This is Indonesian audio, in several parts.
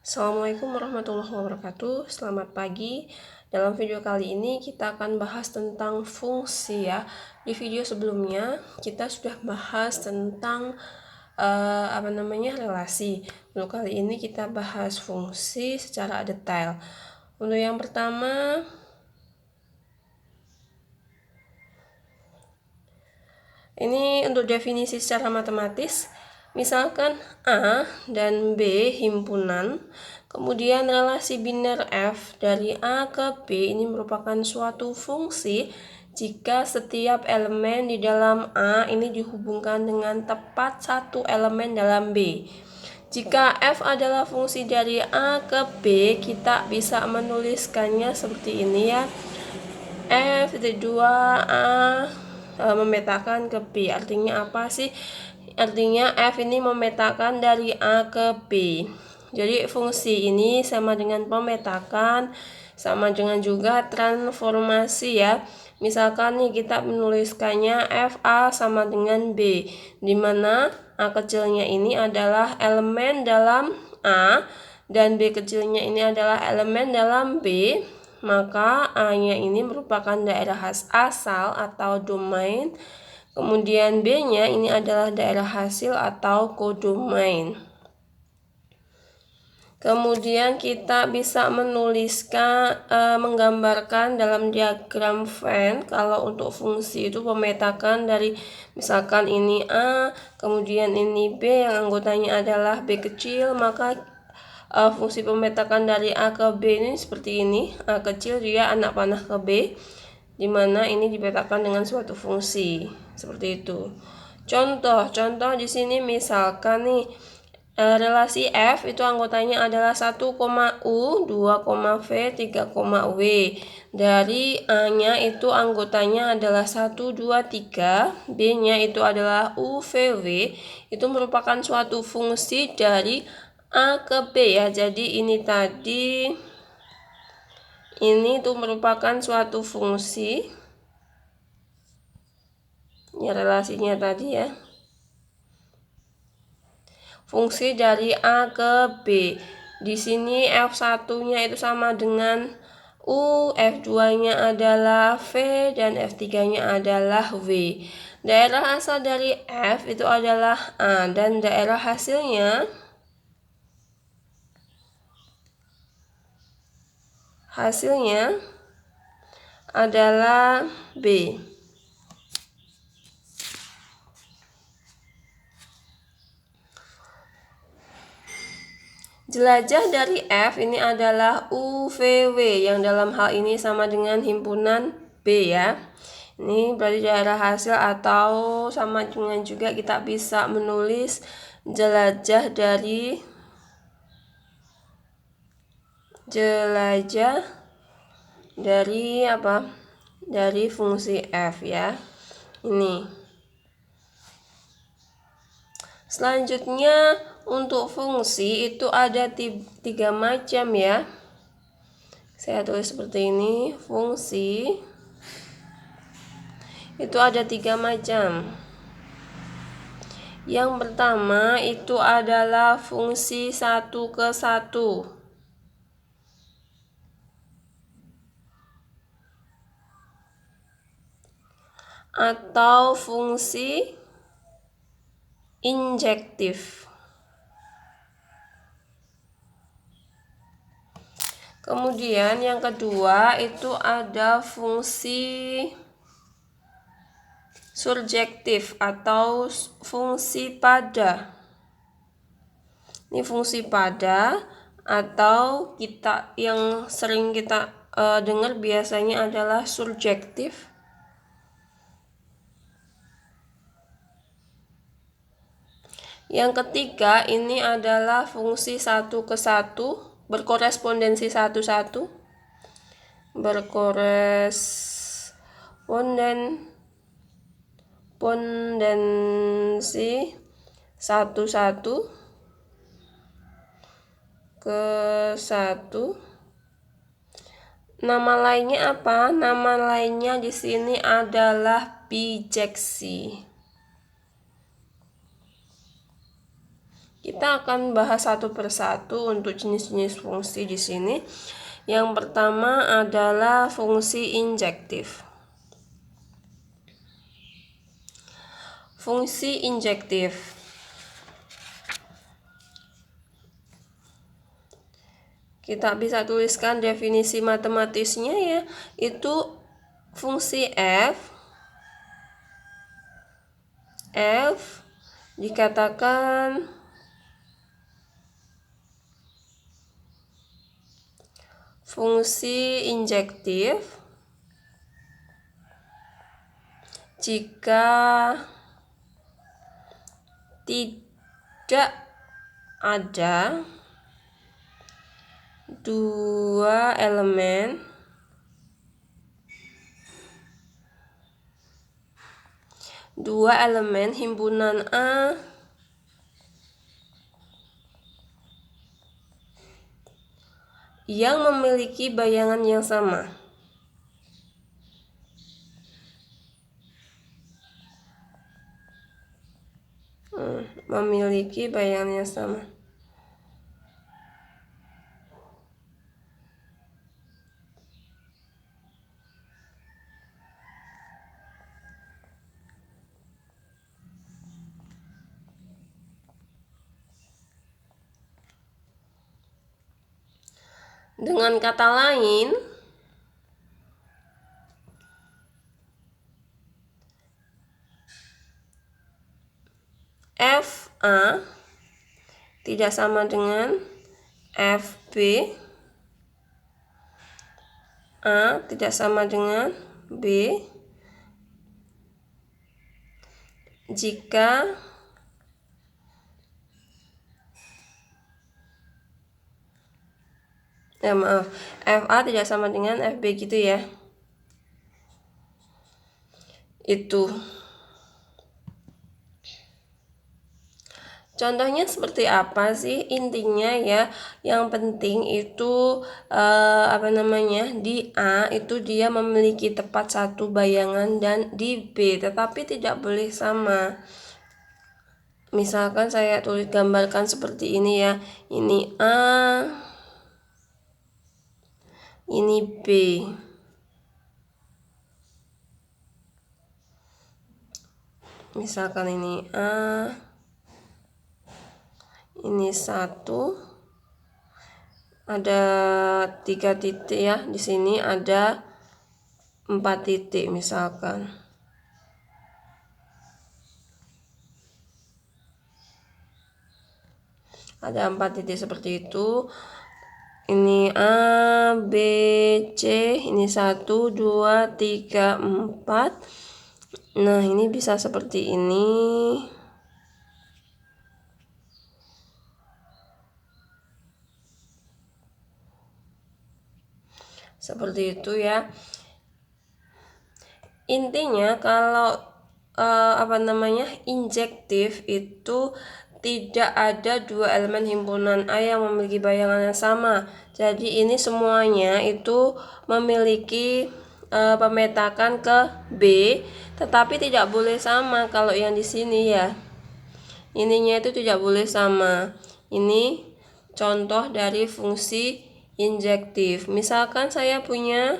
Assalamualaikum warahmatullahi wabarakatuh. Selamat pagi. Dalam video kali ini kita akan bahas tentang fungsi ya. Di video sebelumnya kita sudah bahas tentang relasi. Untuk kali ini kita bahas fungsi secara detail. Untuk yang pertama, ini untuk definisi secara matematis. Misalkan A dan B himpunan, kemudian relasi biner F dari A ke B ini merupakan suatu fungsi jika setiap elemen di dalam A ini dihubungkan dengan tepat satu elemen dalam B. Jika F adalah fungsi dari A ke B, kita bisa menuliskannya seperti ini ya. F itu 2A memetakan ke B. Artinya apa sih? Artinya F ini memetakan dari A ke B. Jadi fungsi ini sama dengan pemetakan, sama dengan juga transformasi ya. Misalkan nih kita menuliskannya FA sama dengan B, di mana A kecilnya ini adalah elemen dalam A dan B kecilnya ini adalah elemen dalam B. Maka A-nya ini merupakan daerah asal atau domain. Kemudian B-nya ini adalah daerah hasil atau kodomain. Kemudian kita bisa menuliskan, menggambarkan dalam diagram Venn. Kalau untuk fungsi itu pemetakan dari misalkan ini A, kemudian ini B yang anggotanya adalah B kecil, maka fungsi pemetakan dari A ke B ini seperti ini. A kecil dia anak panah ke B, dimana ini dipetakan dengan suatu fungsi seperti itu. Contoh di sini misalkan nih relasi F itu anggotanya adalah 1,U, 2,V, 3,W. Dari A-nya itu anggotanya adalah 1, 2, 3, B-nya itu adalah UVW. Itu merupakan suatu fungsi dari A ke B ya. Jadi ini tuh merupakan suatu fungsi ya, relasinya tadi ya, fungsi dari A ke B. Di sini F1-nya itu sama dengan U, F2-nya adalah V, dan F3-nya adalah W. Daerah asal dari F itu adalah A, dan daerah hasilnya adalah B. Jelajah dari F ini adalah UVW yang dalam hal ini sama dengan himpunan B ya. Ini berarti daerah hasil, atau sama dengan juga kita bisa menulis jelajah dari apa? Dari fungsi F ya. Ini. Selanjutnya untuk fungsi itu ada tiga macam ya. Saya tulis seperti ini. Fungsi itu ada 3 macam. Yang pertama itu adalah fungsi 1 ke 1. Atau fungsi injektif. Kemudian yang kedua itu ada fungsi surjektif atau fungsi pada. Ini fungsi pada, atau yang sering kita dengar biasanya adalah surjektif. Yang ketiga ini adalah fungsi 1 ke 1, berkorespondensi 1-1. Berkorespondensi 1-1 ke 1. Nama lainnya apa? Nama lainnya di sini adalah bijeksi. Kita akan bahas satu persatu untuk jenis-jenis fungsi di sini. Yang pertama adalah fungsi injektif. Fungsi injektif. Kita bisa tuliskan definisi matematisnya ya, itu fungsi f dikatakan fungsi injektif jika tidak ada dua elemen himpunan A yang memiliki bayangan yang sama. Memiliki bayangan yang sama. Dengan kata lain, FA tidak sama dengan FB, A tidak sama dengan B jika FA tidak sama dengan FB gitu ya. Itu. Contohnya seperti apa sih? Intinya ya, yang penting itu di A itu dia memiliki tepat satu bayangan dan di B tetapi tidak boleh sama. Misalkan saya gambarkan seperti ini ya. Ini A, ini B. Misalkan ini A, ini 1, ada 3 titik ya, di sini ada 4 titik misalkan. Ada 4 titik seperti itu. Ini A, B, C, ini 1, 2, 3, 4. Nah, ini bisa seperti ini. Seperti itu ya. Intinya kalau injektif itu tidak ada dua elemen himpunan A yang memiliki bayangan yang sama. Jadi ini semuanya itu memiliki pemetakan ke B, tetapi tidak boleh sama kalau yang di sini ya. Ininya itu tidak boleh sama. Ini contoh dari fungsi injektif. Misalkan saya punya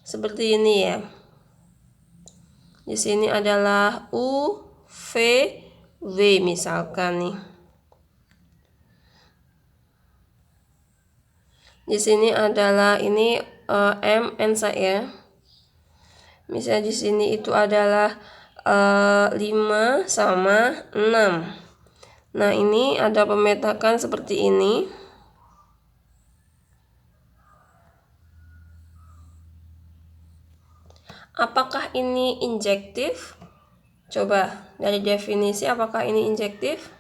seperti ini ya. Di sini adalah U, V, W misalkan nih. Di sini adalah ini M, N saya. Misalnya di sini itu adalah 5 sama 6. Nah, ini ada pemetakan seperti ini. Apakah ini injektif? Coba dari definisi, apakah ini injektif?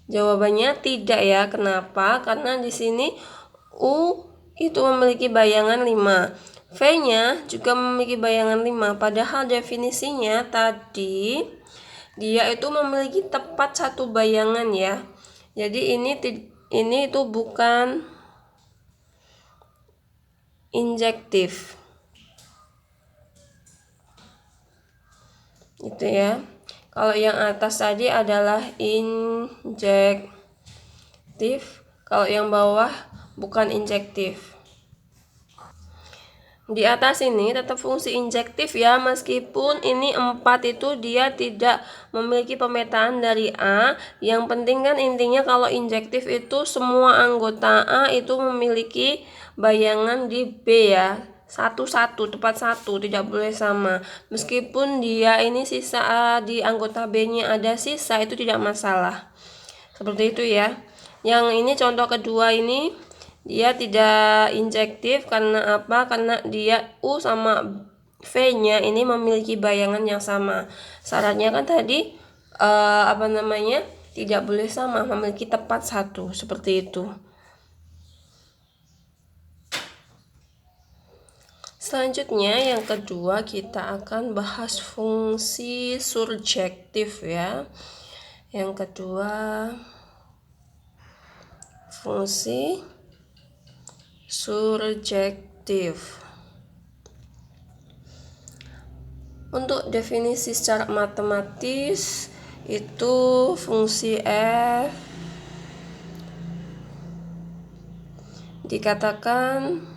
Jawabannya tidak ya. Kenapa? Karena di sini U itu memiliki bayangan 5. V-nya juga memiliki bayangan 5. Padahal definisinya tadi dia itu memiliki tepat satu bayangan ya. Jadi ini itu bukan injektif. Itu ya. Kalau yang atas tadi adalah injektif, kalau yang bawah bukan injektif. Di atas ini tetap fungsi injektif ya, meskipun ini 4 itu dia tidak memiliki pemetaan dari A. Yang penting kan intinya kalau injektif itu semua anggota A itu memiliki bayangan di B ya. Satu-satu, tepat satu, tidak boleh sama. Meskipun dia ini sisa di anggota B-nya ada sisa, itu tidak masalah. Seperti itu ya. Yang ini contoh kedua ini dia tidak injektif karena apa? Karena dia U sama V-nya ini memiliki bayangan yang sama. Syaratnya kan tadi tidak boleh sama, memiliki tepat satu, seperti itu. Selanjutnya yang kedua kita akan bahas fungsi surjektif ya. Yang kedua fungsi surjektif. Untuk definisi secara matematis itu fungsi f dikatakan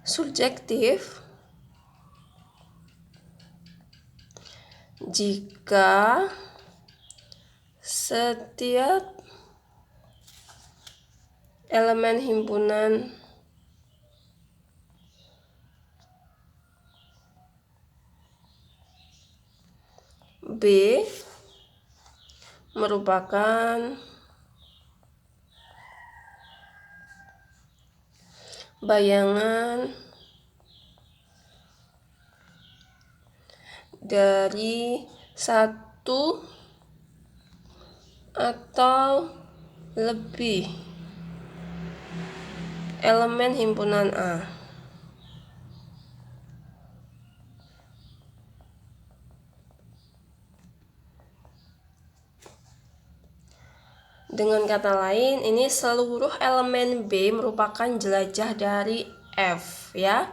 surjektif jika setiap elemen himpunan B merupakan bayangan dari satu atau lebih elemen himpunan A. Dengan kata lain, ini seluruh elemen B merupakan jelajah dari F ya.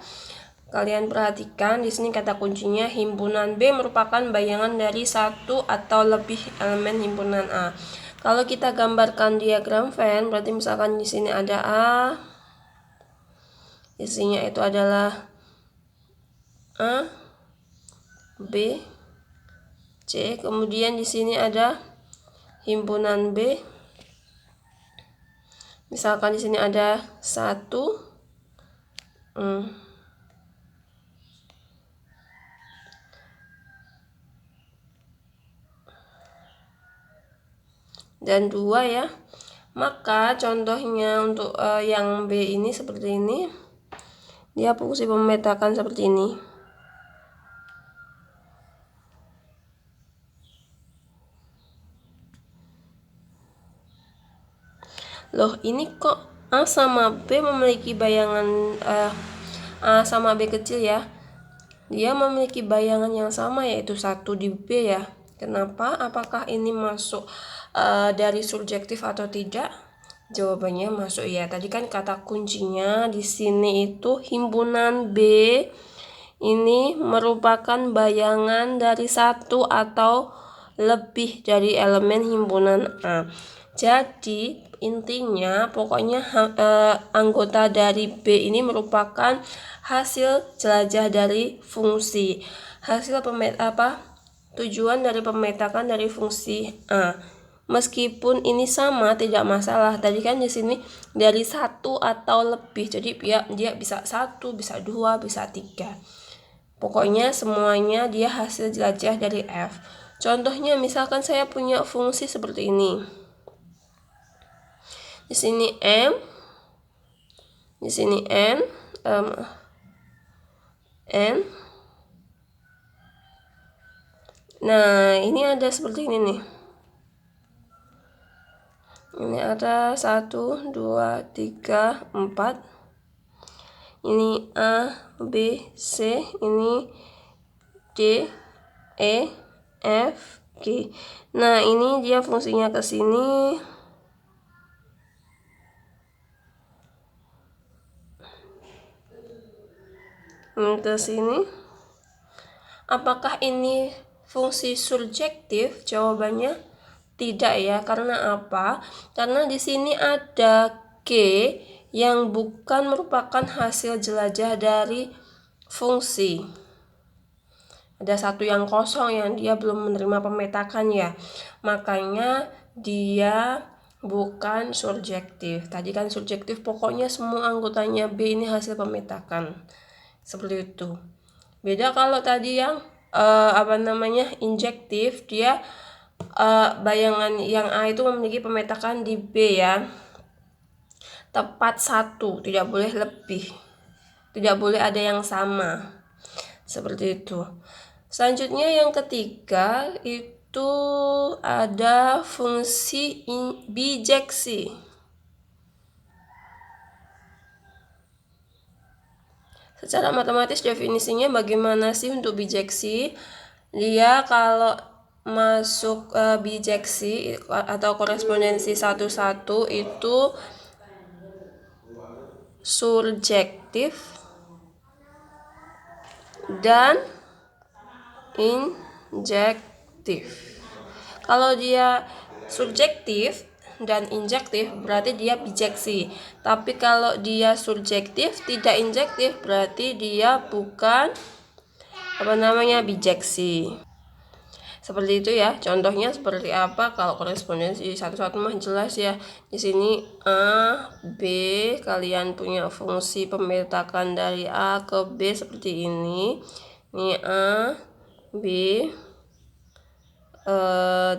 Kalian perhatikan di sini kata kuncinya himpunan B merupakan bayangan dari satu atau lebih elemen himpunan A. Kalau kita gambarkan diagram Venn, berarti misalkan di sini ada A, isinya itu adalah A, B, C, kemudian di sini ada himpunan B. Misalkan di sini ada 1, dan 2 ya. Maka contohnya untuk yang B ini seperti ini. Dia fungsi memetakan seperti ini. Loh, ini kok A sama B memiliki bayangan A sama B kecil ya. Dia memiliki bayangan yang sama yaitu 1 di B ya. Kenapa? Apakah ini masuk dari surjektif atau tidak? Jawabannya masuk ya. Tadi kan kata kuncinya di sini itu himpunan B ini merupakan bayangan dari satu atau lebih dari elemen himpunan A. Jadi intinya pokoknya anggota dari B ini merupakan hasil jelajah dari fungsi. Hasil tujuan dari pemetakan dari fungsi A. Meskipun ini sama tidak masalah. Tadi kan di sini dari satu atau lebih. Jadi dia bisa 1, bisa 2, bisa 3. Pokoknya semuanya dia hasil jelajah dari F. Contohnya misalkan saya punya fungsi seperti ini. Di sini M, di sini N. Nah, ini ada seperti ini nih. Ini ada 1, 2, 3, 4. Ini A, B, C, ini D, E, F, G. Nah, ini dia fungsinya ke sini. Ke sini. Apakah ini fungsi surjektif? Jawabannya tidak ya. Karena apa? Karena di sini ada G yang bukan merupakan hasil jelajah dari fungsi. Ada satu yang kosong yang dia belum menerima pemetakan ya. Makanya dia bukan surjektif. Tadi kan surjektif, pokoknya semua anggotanya B ini hasil pemetakan. Seperti itu. Beda kalau tadi yang injektif, dia bayangan yang A itu memiliki pemetakan di B ya. Tepat satu, tidak boleh lebih. Tidak boleh ada yang sama. Seperti itu. Selanjutnya yang ketiga itu ada fungsi bijeksi. Secara matematis definisinya bagaimana sih untuk bijeksi? Dia kalau masuk bijeksi atau korespondensi 1-1 itu surjektif dan injektif. Kalau dia subjektif dan injektif berarti dia bijeksi. Tapi kalau dia subjektif tidak injektif berarti dia bukan bijeksi. Seperti itu ya. Contohnya seperti apa? Kalau korespondensi 1-1 mah jelas ya. Di sini A, B, kalian punya fungsi pemetakan dari A ke B seperti ini. Ini A, B,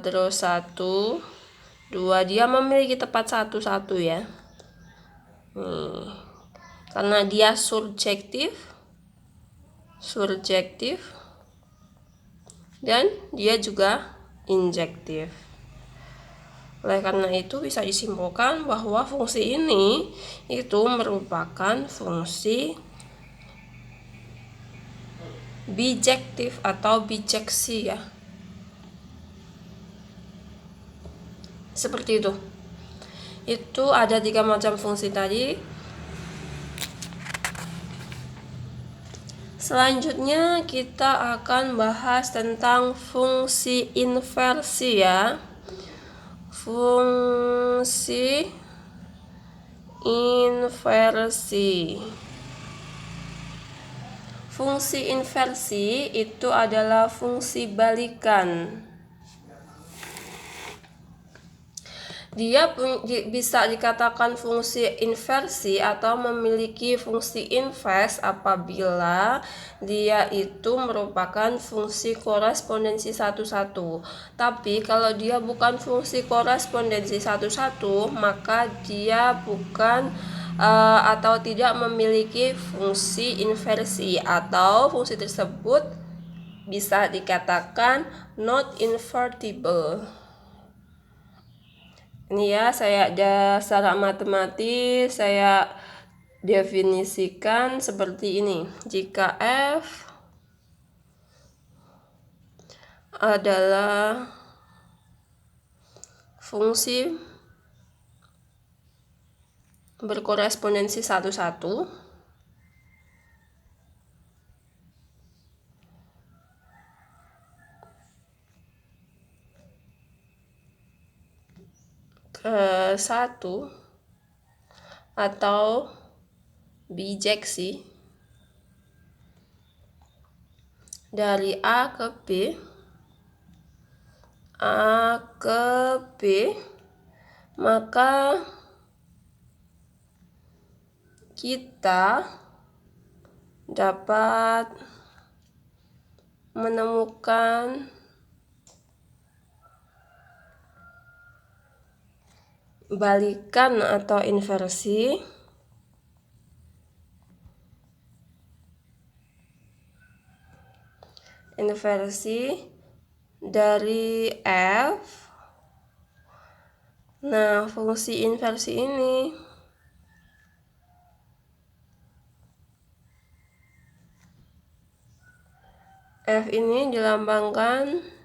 terus 1, 2, dia memiliki tepat 1-1 ya. Karena dia surjektif dan dia juga injektif. Oleh karena itu bisa disimpulkan bahwa fungsi ini itu merupakan fungsi bijektif atau bijeksi ya. Seperti itu. Itu ada 3 macam fungsi tadi. Selanjutnya kita akan bahas tentang fungsi inversi ya. Fungsi inversi. Fungsi inversi itu adalah fungsi balikan. Dia bisa dikatakan fungsi inversi atau memiliki fungsi invers apabila dia itu merupakan fungsi korespondensi 1-1. Tapi kalau dia bukan fungsi korespondensi 1-1, maka dia bukan atau tidak memiliki fungsi inversi, atau fungsi tersebut bisa dikatakan not invertible. Ini ya, saya secara matematis saya definisikan seperti ini. Jika F adalah fungsi berkorespondensi 1-1, ke 1 atau bijeksi dari A ke B, maka kita dapat menemukan balikan atau inversi dari F. Nah, fungsi inversi ini F ini dilambangkan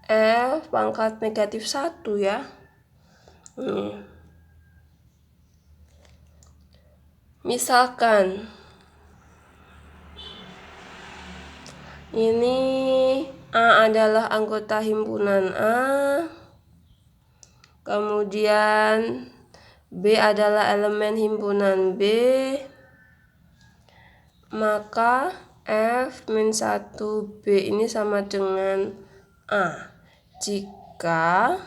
F pangkat negatif 1 ya. Misalkan ini A adalah anggota himpunan A, kemudian B adalah elemen himpunan B, maka F-1B ini sama dengan A jika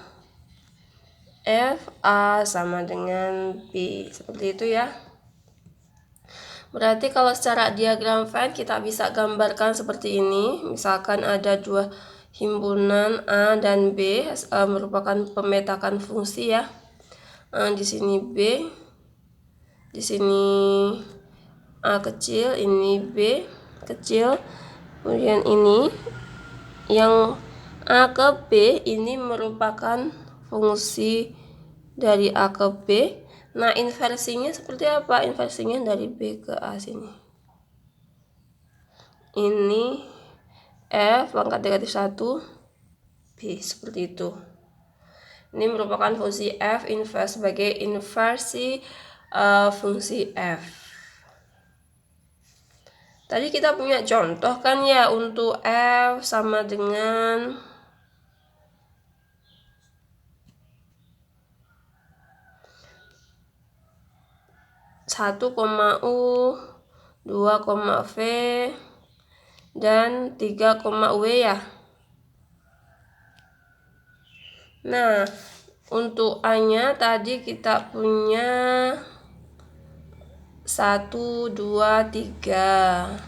FA sama dengan B. Seperti itu ya. Berarti kalau secara diagram Venn kita bisa gambarkan seperti ini. Misalkan ada dua himpunan A dan B, merupakan pemetakan fungsi ya. Di sini B, di sini A kecil, ini B kecil. Kemudian ini yang A ke B ini merupakan fungsi dari A ke B. Nah, inversinya seperti apa? Inversinya dari B ke A sini. Ini F pangkat negatif 1 B, seperti itu. Ini merupakan fungsi F inverse sebagai inversi fungsi F. Tadi kita punya contoh kan ya, untuk F sama dengan 1,U, 2,V, dan 3,W ya. Nah, untuk A-nya tadi kita punya 1, 2, 3.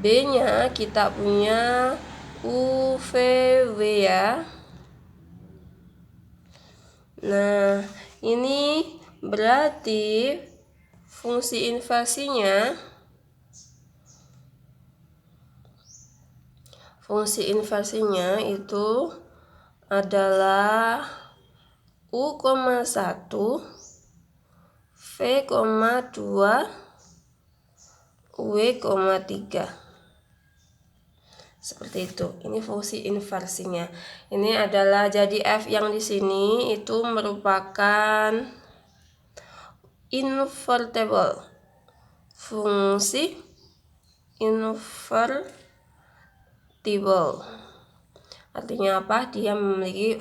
B-nya kita punya U, V, W ya. Nah, ini berarti fungsi inversinya itu adalah U,1 V,2 W,3. Seperti itu. Ini fungsi inversinya. Ini adalah jadi F yang di sini itu merupakan invertible. Fungsi invertible. Artinya apa? Dia memiliki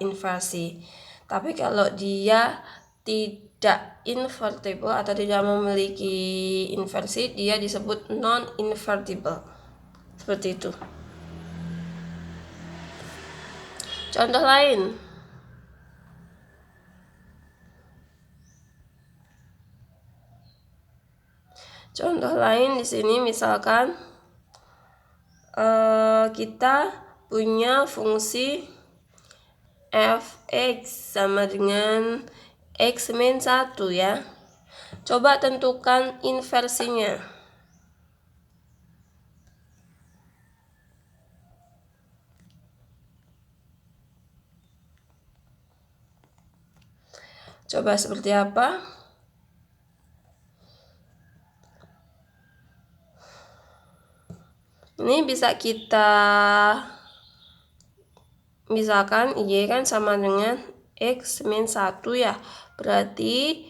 inversi. Tapi kalau dia tidak invertible atau tidak memiliki inversi, dia disebut non-invertible. Seperti itu. Contoh lain. Contoh lain di sini misalkan kita punya fungsi fx sama dengan x-1 ya. Coba tentukan inversinya. Coba seperti apa? Ini bisa kita misalkan Y kan sama dengan X-1 ya. Berarti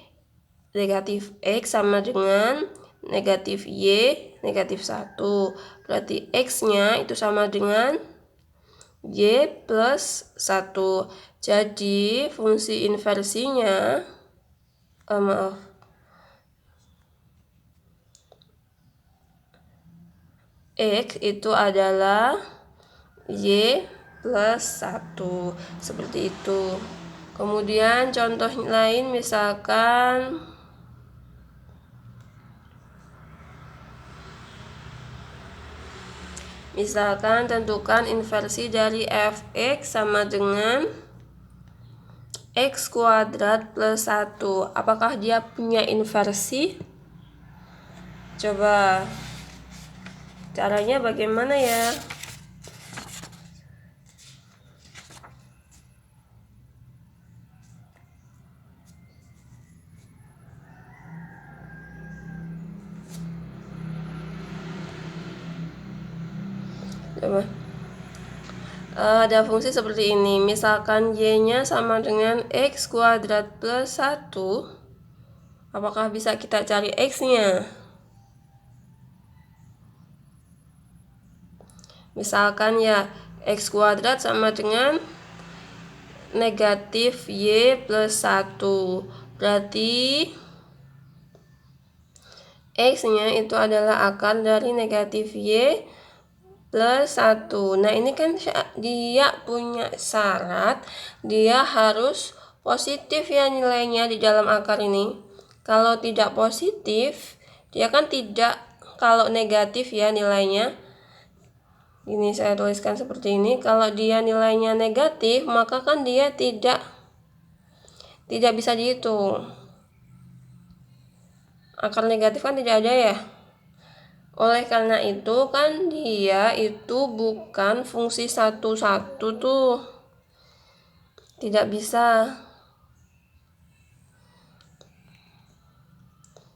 negatif X sama dengan negatif Y negatif 1. Berarti X-nya itu sama dengan Y plus 1. Jadi fungsi inversinya X itu adalah Y plus 1. Seperti itu. Kemudian contoh lain misalkan tentukan inversi dari fx sama dengan x kuadrat plus 1. Apakah dia punya inversi? Coba caranya bagaimana ya? Coba. Ada fungsi seperti ini. Misalkan Y-nya sama dengan x kuadrat plus 1. Apakah bisa kita cari X-nya? Misalkan ya, X kuadrat sama dengan negatif Y plus 1. Berarti X-nya itu adalah akar dari negatif Y plus 1. Nah, ini kan dia punya syarat, dia harus positif ya nilainya di dalam akar ini. Kalau tidak positif, dia kan tidak, kalau negatif ya nilainya. Ini saya tuliskan seperti ini. Kalau dia nilainya negatif, maka kan dia tidak bisa dihitung. Akar negatif kan tidak ada ya. Oleh karena itu kan dia itu bukan fungsi satu-satu tuh. Tidak bisa.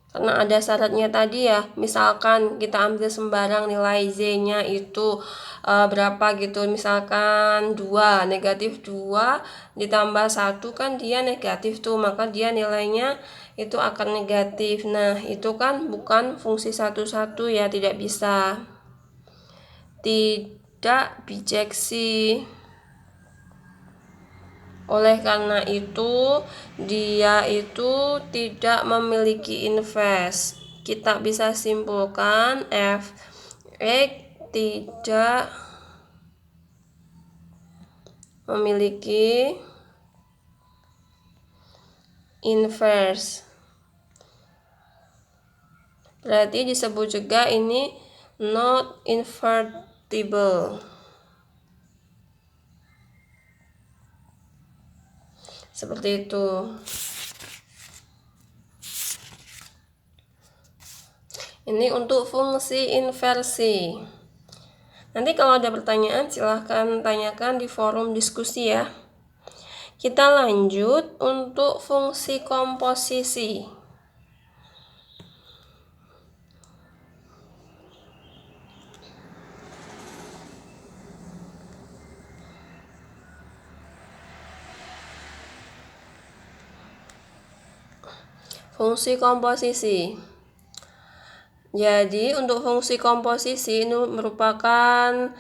Karena ada syaratnya tadi ya. Misalkan kita ambil sembarang nilai Z-nya itu berapa gitu. Misalkan 2, negatif 2 ditambah 1 kan dia negatif tuh. Maka dia nilainya itu akan negatif. Nah, itu kan bukan fungsi satu-satu ya, tidak bisa. Tidak bijeksi. Oleh karena itu, dia itu tidak memiliki inverse. Kita bisa simpulkan f(x) tidak memiliki inverse. Berarti disebut juga ini not invertible. Seperti itu. Ini untuk fungsi inversi. Nanti kalau ada pertanyaan silahkan tanyakan di forum diskusi ya. Kita lanjut untuk fungsi komposisi. Fungsi komposisi. Jadi untuk fungsi komposisi ini merupakan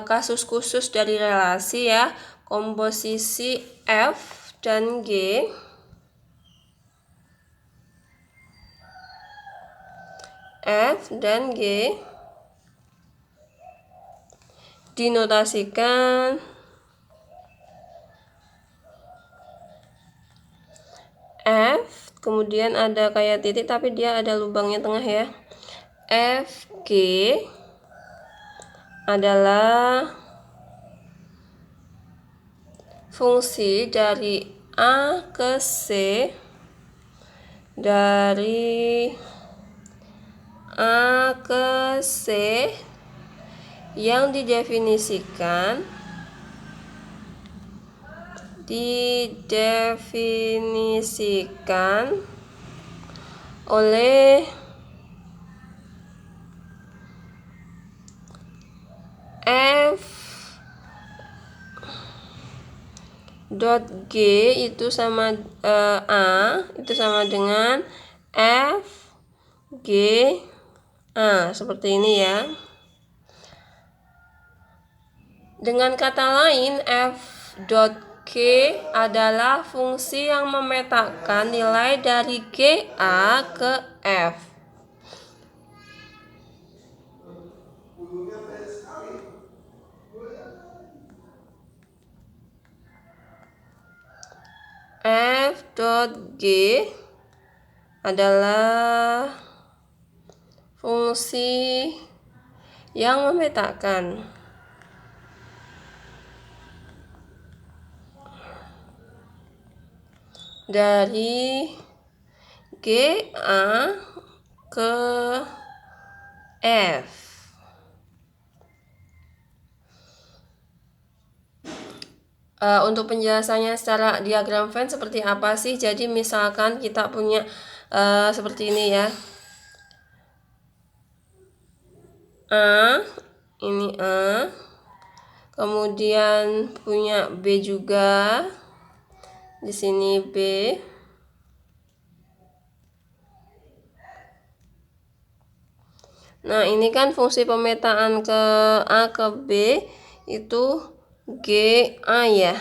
kasus khusus dari relasi ya, komposisi F dan G dinotasikan F, kemudian ada kayak titik tapi dia ada lubangnya tengah ya. FG adalah fungsi dari A ke C, dari A ke C yang didefinisikan oleh F dot G itu sama A itu sama dengan F G A, seperti ini ya. Dengan kata lain, F dot G adalah fungsi yang memetakan nilai dari GA ke F. F dot G adalah fungsi yang memetakan dari GA ke F. Untuk penjelasannya secara diagram Venn seperti apa sih? Jadi misalkan kita punya seperti ini ya. A, ini A. Kemudian punya B juga. Di sini B. Nah, ini kan fungsi pemetaan ke A ke B itu GA ya.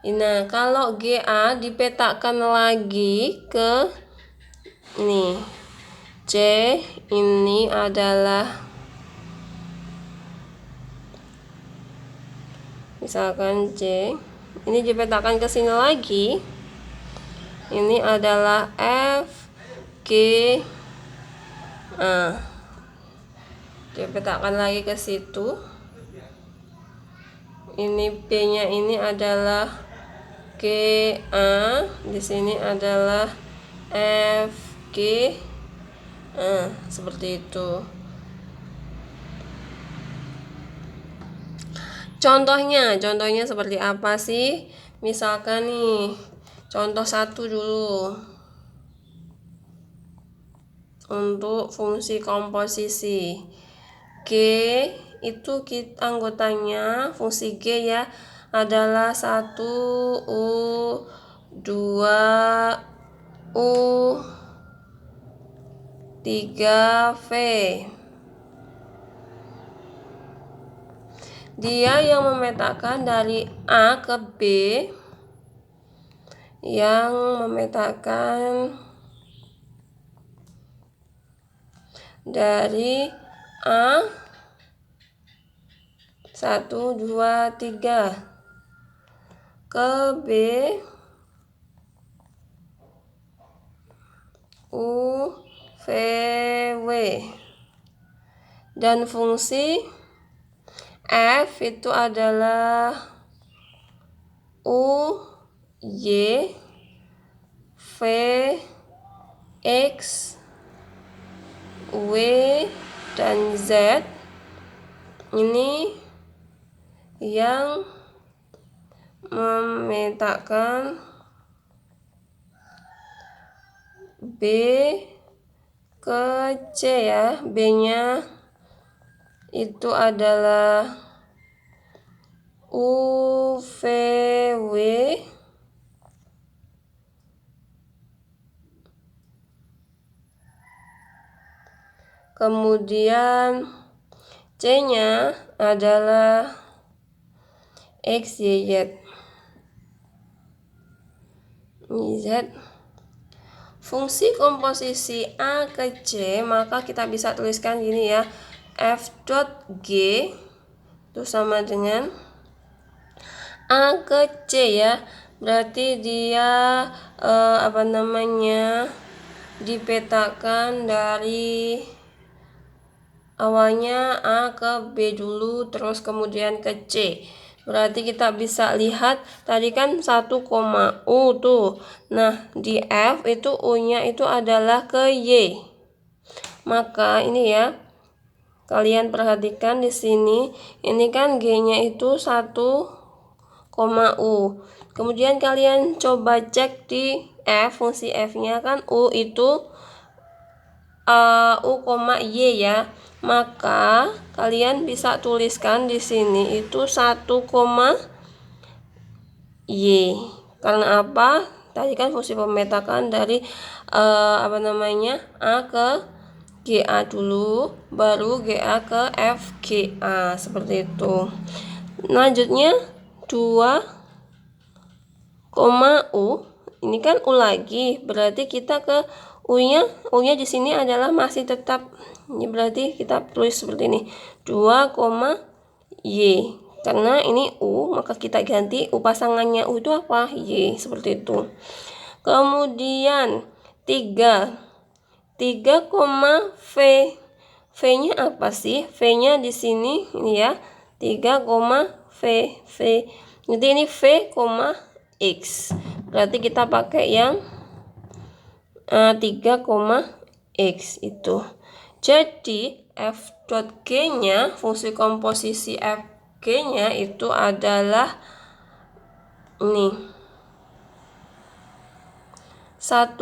Nah, kalau GA dipetakan lagi ke ini C, ini adalah misalkan C, ini dipetakan ke sini lagi, ini adalah F, G, A. Dipetakan lagi ke situ. Ini B-nya ini adalah GA, di sini adalah F, G, seperti itu. Contohnya seperti apa sih? Misalkan nih, contoh 1 dulu. Untuk fungsi komposisi G itu anggotanya fungsi G ya adalah 1 U 2 U 3 V. Dia yang memetakan dari A ke B, yang memetakan dari A 1, 2, 3 ke B U, V, W. Dan fungsi F itu adalah U, Y, V, X, W, dan Z. Ini yang memetakan B ke C ya. B-nya itu adalah U, V, W, kemudian C-nya adalah X, Y, Z. Z. Fungsi komposisi A ke C, maka kita bisa tuliskan gini ya. F dot G itu sama dengan A ke C ya. Berarti dia dipetakan dari awalnya A ke B dulu, terus kemudian ke C. Berarti kita bisa lihat tadi kan 1, U tuh. Nah, di F itu U-nya itu adalah ke Y. Maka ini ya, kalian perhatikan di sini, ini kan G-nya itu 1, U. Kemudian kalian coba cek di F, fungsi F-nya kan U itu U, Y ya. Maka kalian bisa tuliskan di sini itu 1, Y. Karena apa? Tadi kan fungsi pemetakan dari A ke GA dulu, baru GA ke FGA, seperti itu. Lanjutnya 2, U. Ini kan U lagi, berarti kita ke U-nya di sini adalah masih tetap. Ini berarti kita tulis seperti ini. 2, Y. Karena ini U, maka kita ganti U pasangannya U itu apa? Y, seperti itu. Kemudian 3, V. V-nya apa sih? V-nya di sini ini ya. 3, V. Jadi ini V, X. Berarti kita pakai yang 3, X itu. Jadi F.G-nya, fungsi komposisi F.G-nya itu adalah ini 1,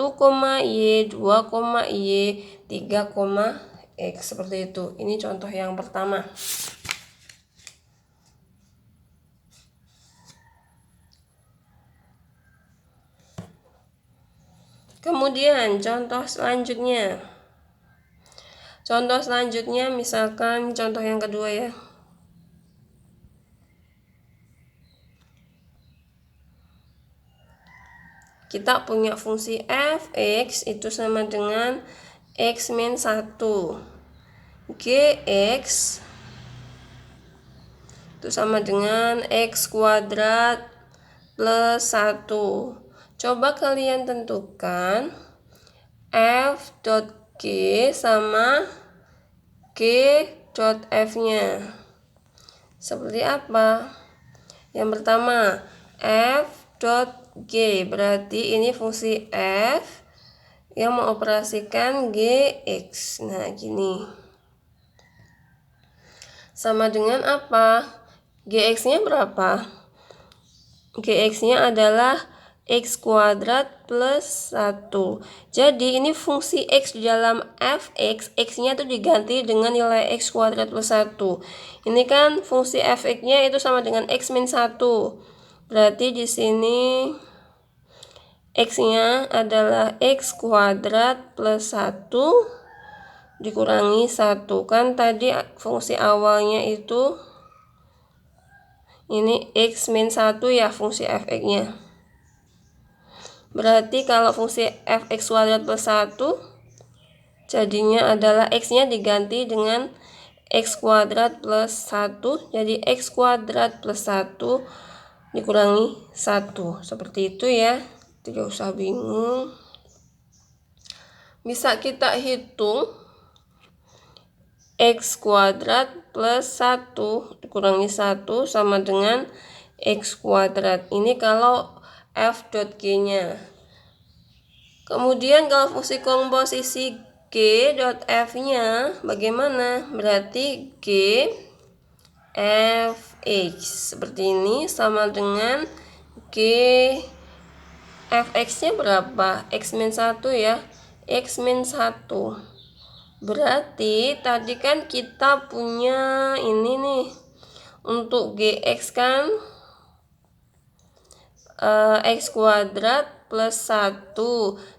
Y, 2, Y, 3, X, seperti itu. Ini contoh yang pertama. Kemudian contoh selanjutnya. Contoh selanjutnya, misalkan contoh yang kedua ya. Kita punya fungsi f(x) itu sama dengan x min 1. Gx itu sama dengan x kuadrat plus 1. Coba kalian tentukan f dot g sama g dot f nya seperti apa. Yang pertama, f dot g berarti ini fungsi f yang mengoperasikan gx. Nah gini, sama dengan apa? Gx nya berapa? Gx nya adalah x kuadrat plus 1. Jadi ini fungsi x di dalam fx, x nya itu diganti dengan nilai x kuadrat plus 1. Ini kan fungsi fx nya itu sama dengan x min 1. Berarti di sini x nya adalah x kuadrat plus 1 dikurangi 1. Kan tadi fungsi awalnya itu ini x min 1 ya, fungsi fx nya. Berarti kalau fungsi fx kuadrat plus 1 jadinya adalah x nya diganti dengan x kuadrat plus 1. Jadi x kuadrat plus 1 dikurangi 1. Seperti itu ya, tidak usah bingung. Bisa kita hitung x kuadrat plus 1 dikurangi 1 sama dengan x kuadrat. Ini kalau f dot g nya. Kemudian kalau fungsi komposisi g dot f nya bagaimana? Berarti g fx seperti ini sama dengan g fx nya berapa? X min 1 ya, x min 1. Berarti tadi kan kita punya ini nih, untuk gx kan x kuadrat plus 1.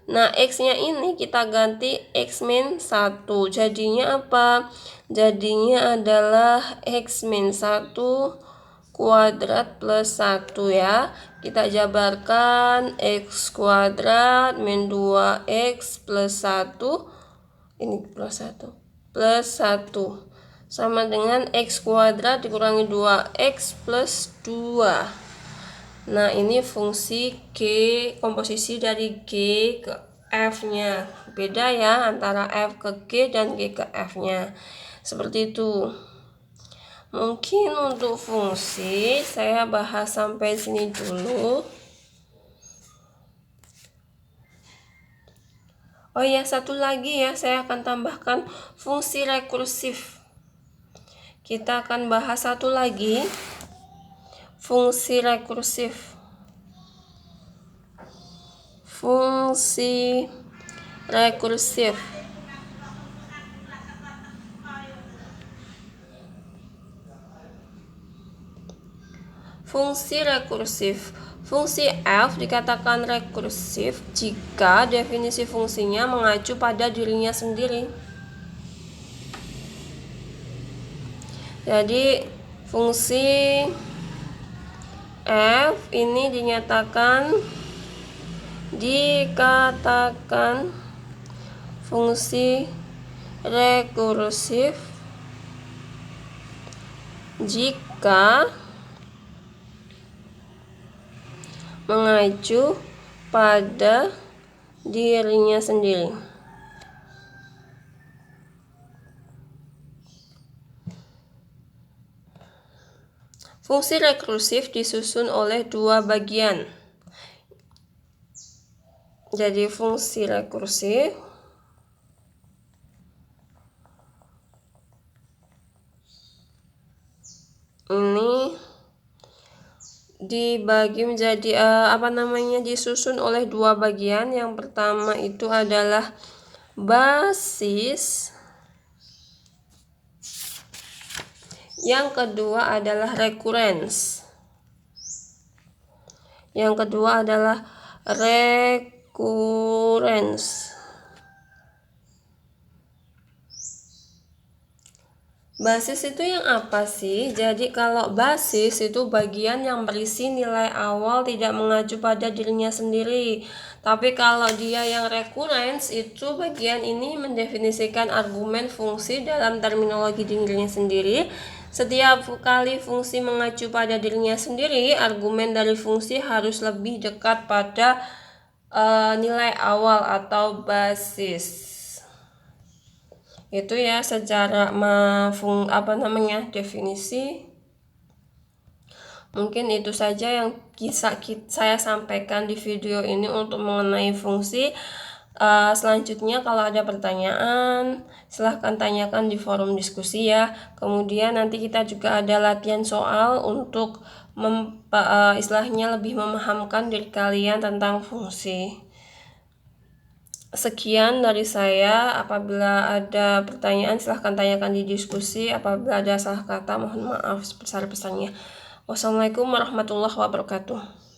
Nah x nya ini kita ganti x min 1. Jadinya apa? Jadinya adalah x min 1 kuadrat plus 1 ya. Kita jabarkan x kuadrat min 2x plus 1, ini plus 1 plus 1 sama dengan x kuadrat dikurangi 2x plus 2. Nah ini fungsi g, komposisi dari g ke f nya. Beda ya antara f ke g dan g ke f nya. Seperti itu. Mungkin untuk fungsi saya bahas sampai sini dulu. Oh ya, satu lagi ya, saya akan tambahkan fungsi rekursif. Kita akan bahas satu lagi, fungsi rekursif. Fungsi rekursif. Fungsi rekursif. Fungsi f dikatakan rekursif jika definisi fungsinya mengacu pada dirinya sendiri. Jadi fungsi f ini dikatakan fungsi rekursif jika mengacu pada dirinya sendiri. Fungsi rekursif disusun oleh dua bagian. Jadi fungsi rekursif ini dibagi menjadi disusun oleh dua bagian. Yang pertama itu adalah basis, yang kedua adalah rekurens. Yang kedua adalah rekurens. Basis itu yang apa sih? Jadi kalau basis itu bagian yang berisi nilai awal tidak mengacu pada dirinya sendiri. Tapi kalau dia yang recurrence itu bagian ini mendefinisikan argumen fungsi dalam terminologi dirinya sendiri. Setiap kali fungsi mengacu pada dirinya sendiri, argumen dari fungsi harus lebih dekat pada nilai awal atau basis. Itu ya secara definisi. Mungkin itu saja yang bisa saya sampaikan di video ini untuk mengenai fungsi. Selanjutnya kalau ada pertanyaan silahkan tanyakan di forum diskusi ya. Kemudian nanti kita juga ada latihan soal untuk istilahnya lebih memahamkan diri kalian tentang fungsi. Sekian dari saya. Apabila ada pertanyaan silahkan tanyakan di diskusi. Apabila ada salah kata mohon maaf sebesar-besarnya. Wassalamualaikum warahmatullahi wabarakatuh.